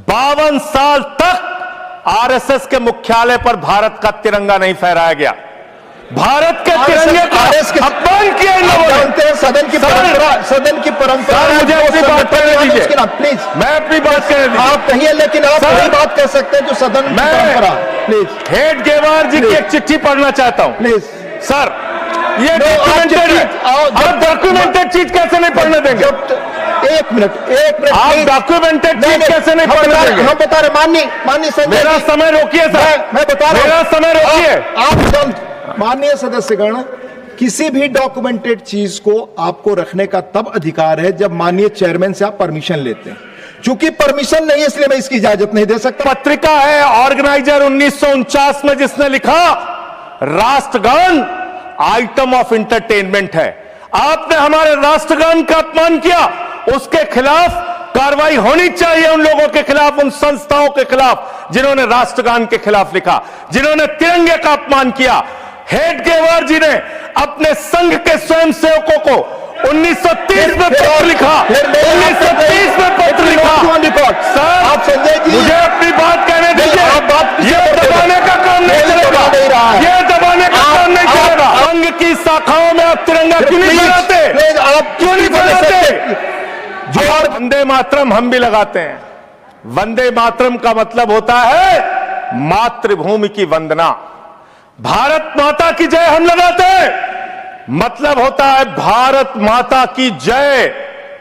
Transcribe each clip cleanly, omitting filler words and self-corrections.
52 साल तक आरएसएस के मुख्यालय पर भारत का तिरंगा नहीं फहराया गया। भारत के तिरंगे का अपमान किया इन लोगों ने। सदन की परंपरा मुझे अपनी बात करने दीजिए, प्लीज। मैं अपनी बात करने दीजिए। आप कहिए, लेकिन आप वही बात कह सकते हैं जो सदन की परंपरा। प्लीज। हेड गेवार जी की एक चिट्ठी पढ़ना चाहता हूं। प्लीज सर, ये डॉक्यूमेंटेड है, आप डॉक्यूमेंटेड चीज कैसे नहीं पढ़ने देंगे? एक मिनट आप डॉक्यूमेंटेड चीज कैसे नहीं पढ़ने देंगे? हम बता रहे, माननीय संजय, मेरा समय रोकिए सर, मैं बता रहा हूं, मेरा समय रोकिए। आप माननीय सदस्यगण, किसी भी डॉक्यूमेंटेड चीज को आपको रखने का तब अधिकार है जब माननीय चेयरमैन से आप परमिशन लेते हैं। चूंकि परमिशन नहीं है, इसलिए मैं इसकी इजाजत नहीं दे सकता। पत्रिका है ऑर्गेनाइजर 1949 में, जिसने लिखा राष्ट्रगान आइटम ऑफ इंटरटेनमेंट है। आपने हमारे राष्ट्रगान का अपमान किया, उसके खिलाफ कार्रवाई होनी चाहिए। उन लोगों के खिलाफ, उन संस्थाओं के खिलाफ जिन्होंने राष्ट्रगान के खिलाफ लिखा, जिन्होंने तिरंगे का अपमान किया। हेड गेवार जी ने अपने संघ के स्वयंसेवकों को 1930 में पत्र लिखा, 1930 में पत्र लिखा। सर, आप संजय जी, मुझे अपनी बात कहने दीजिए। ये दबाने का काम नहीं चलेगा, ये दबाने का काम नहीं चलेगा। संघ की शाखाओं में आप तिरंगा क्यों नहीं फहराते? आप क्यों नहीं फहराते? जो वंदे मातरम हम भी लगाते हैं। वंदे मातरम का मतलब होता है मातृभूमि की वंदना। भारत माता की जय हम लगाते हैं, मतलब होता है भारत माता की जय।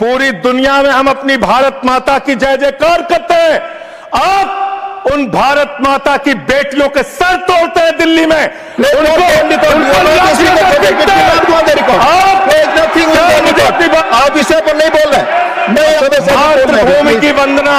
पूरी दुनिया में हम अपनी भारत माता की जय जयकार करते हैं। आप उन भारत माता की बेटियों के सर तोड़ते हैं दिल्ली में, आप विषय पर नहीं बोल रहे। मातृभूमि की वंदना,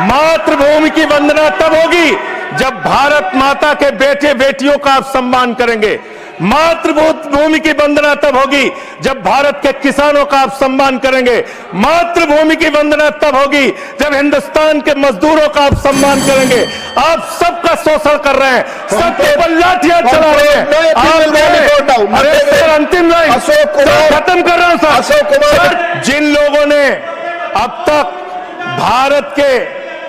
मातृभूमि की वंदना तब होगी जब भारत माता के बेटे बेटियों का आप सम्मान करेंगे। मातृभूमि की वंदना तब होगी जब भारत के किसानों का आप सम्मान करेंगे। मातृभूमि की वंदना तब होगी जब हिंदुस्तान के मजदूरों का आप सम्मान करेंगे। आप सबका शोषण कर रहे हैं, सबके ऊपर लाठियां चला रहे हैं। अरे सर, अंतिम लाइन खत्म कर रहा हूं सर। अशोक कुमार, जिन लोगों ने अब तक भारत के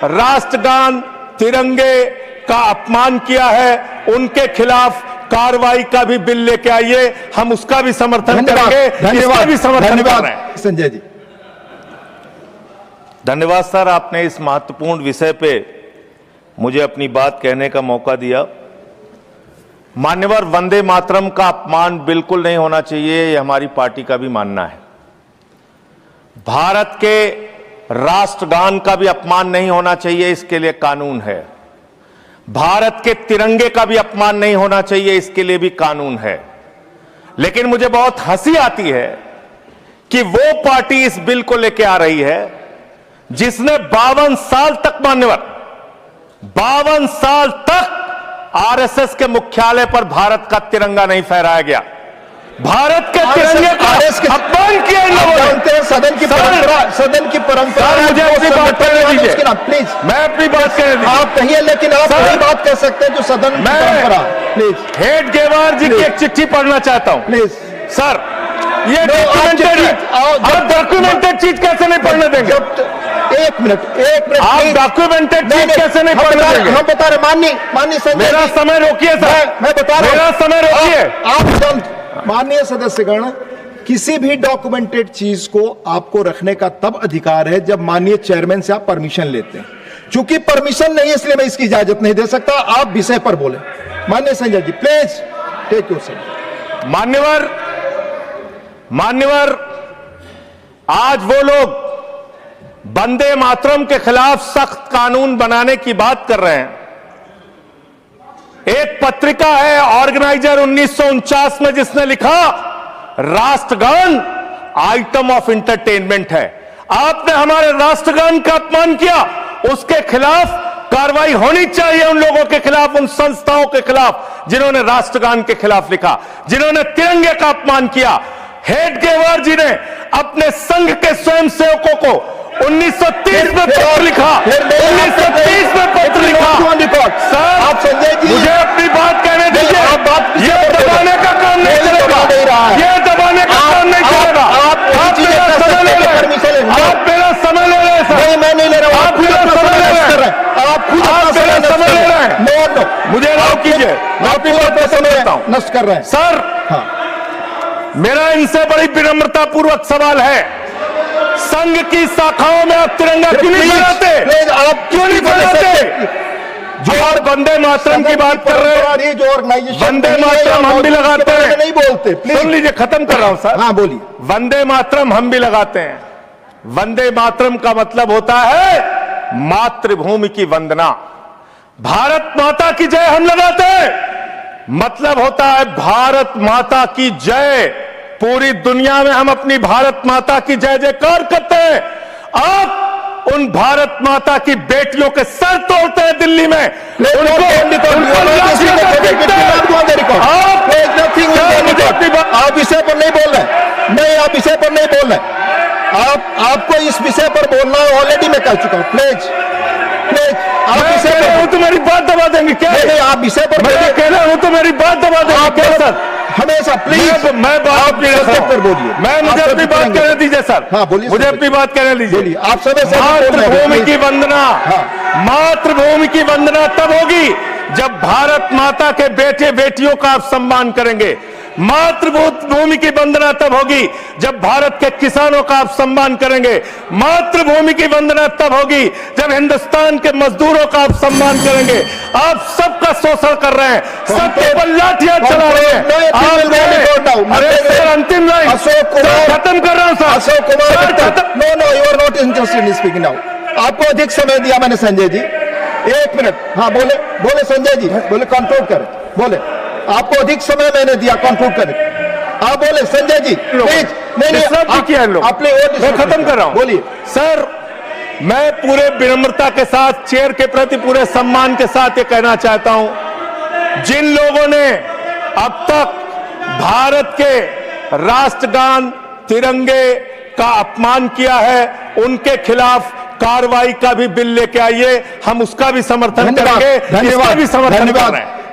राष्ट्रगान तिरंगे का अपमान किया है, उनके खिलाफ कार्रवाई का भी बिल लेके आइए। हम उसका भी समर्थन करेंगे, इसका भी समर्थन कर रहे हैं। संजय जी, धन्यवाद सर, आपने इस महत्वपूर्ण विषय पे मुझे अपनी बात कहने का मौका दिया। मान्यवर, वंदे मातरम का अपमान बिल्कुल नहीं होना चाहिए, ये हमारी पार्टी का भी मानना है। भारत के राष्ट्रगान का भी अपमान नहीं होना चाहिए, इसके लिए कानून है। भारत के तिरंगे का भी अपमान नहीं होना चाहिए, इसके लिए भी कानून है। लेकिन मुझे बहुत हंसी आती है कि वो पार्टी इस बिल को लेकर आ रही है जिसने 52 साल तक, मान्यवर 52 साल तक आरएसएस के मुख्यालय पर भारत का तिरंगा नहीं फहराया गया। भारत के तिरंगे का अपमान किया इन लोगों ने। सदन की परंपरा। मुझे अपनी बात करने दीजिए, प्लीज। मैं अपनी बात करने दीजिए। आप कहिए, लेकिन आप वही बात कह सकते हैं जो सदन की परंपरा। प्लीज। हेड गेवार जी की एक चिट्ठी पढ़ना चाहता हूं। प्लीज। सर, ये डॉक्यूमेंटेड है, आप डॉक्यूमेंटेड चीज कैसे नहीं पढ़ने देंगे? एक मिनट आप डॉक्यूमेंटेड चीज कैसे नहीं पढ़ने देंगे? हम बता रहे, माननीय संजय, मेरा समय रोकिए सर, मैं बता रहा हूं, मेरा समय रोकिए। आप माननीय सदस्यगण, किसी भी डॉक्यूमेंटेड चीज को आपको रखने का तब अधिकार है जब माननीय चेयरमैन से आप परमिशन लेते हैं। चूंकि परमिशन नहीं है, इसलिए मैं इसकी इजाजत नहीं दे सकता। आप विषय पर बोले। माननीय Sanjay ji, please take your seat. मान्यवर, आज वो लोग वंदे मातरम के खिलाफ सख्त कानून बनाने की बात कर रहे हैं। एक पत्रिका है ऑर्गेनाइजर 1949 में, जिसने लिखा राष्ट्रगान आइटम ऑफ इंटरटेनमेंट है। आपने हमारे राष्ट्रगान का अपमान किया, उसके खिलाफ कार्रवाई होनी चाहिए। उन लोगों के खिलाफ, उन संस्थाओं के खिलाफ जिन्होंने राष्ट्रगान के खिलाफ लिखा, जिन्होंने तिरंगे का अपमान किया। हेड गेवार जी ने अपने संघ के स्वयंसेवकों को 1930 में पत्र लिखा, 1930 में पत्र लिखा। सर, आप संजय जी, मुझे अपनी बात कहने दीजिए। ये दबाने का काम नहीं चलेगा, ये दबाने का काम नहीं चलेगा। आप मेरा समय ले रहे हैं, आप मेरा समय ले रहे हैं सर। मैं नहीं ले रहा हूं, आप मेरा समय ले रहे हैं। कर रहे हैं। सर, हाँ, मेरा इनसे बड़ी विनम्रता पूर्वक सवाल है, संघ की शाखाओं में आप तिरंगा क्यों नहीं फहराते? प्लीज आप क्यों नहीं फहराते? जो आप वंदे मातरम की बात कर रहे हैं, जो ऑर्गेनाइजेशन वंदे मातरम हम भी लगाते हैं, नहीं बोलते। सुन लीजिए, खत्म कर रहा हूं सर। हाँ बोलिए। वंदे मातरम हम भी लगाते हैं। वंदे मातरम का मतलब होता है मातृभूमि की वंदना। भारत माता की जय हम लगाते हैं, मतलब होता है भारत माता की जय। पूरी दुनिया में हम अपनी भारत माता की जय जयकार करते हैं। आप उन भारत माता की बेटियों के सर तोड़ते हैं दिल्ली में, आप विषय पर नहीं बोल रहे, नहीं आप विषय पर नहीं बोल रहे, आपको इस विषय पर बोलना है, ऑलरेडी मैं कह चुका हूं। प्लीज प्लीज आप विषय पर हूं तो मेरी बात दबा देंगे क्या? नहीं, आप विषय पर मैं कह रहा हूं तो मेरी बात दबा देंगे क्या सर? हमेशा प्लीज मैं बात पर बोलिए। मुझे अपनी बात कहने दीजिए सर। हाँ बोलिए, मुझे अपनी बात कहने दीजिए। बोलिए, आप सब मातृभूमि की वंदना, हाँ। मातृभूमि की वंदना तब होगी जब भारत माता के बेटे बेटियों का आप सम्मान करेंगे। मातृभूमि की वंदना तब होगी जब भारत के किसानों का आप सम्मान करेंगे। मातृभूमि की वंदना तब होगी जब हिंदुस्तान के मजदूरों का आप सम्मान करेंगे। आप सबका शोषण कर रहे हैं, सबके ऊपर लाठियां चला रहे हैं। अरे सर, अंतिम लाइन खत्म कर रहा हूं sir. Ashok Kumar, no you are not interested in speaking now. आपको अधिक समय दिया मैंने संजय जी, 1 मिनट। हाँ बोले बोले संजय जी, बोले कंक्लूड करें, बोले आपको अधिक समय मैंने दिया, कंक्लूड करें। आप बोले संजय जी प्लीज। नहीं अपने मैं खत्म कर रहा हूं। बोलिए सर, मैं पूरे विनम्रता के साथ, चेयर के प्रति पूरे सम्मान के साथ ये कहना चाहता हूं, जिन लोगों ने अब तक भारत के राष्ट्रगान तिरंगे का अपमान किया है, उनके खिलाफ कार्रवाई का भी बिल लेके आइए। हम उसका भी समर्थन करेंगे, इसका भी समर्थन कर रहे हैं।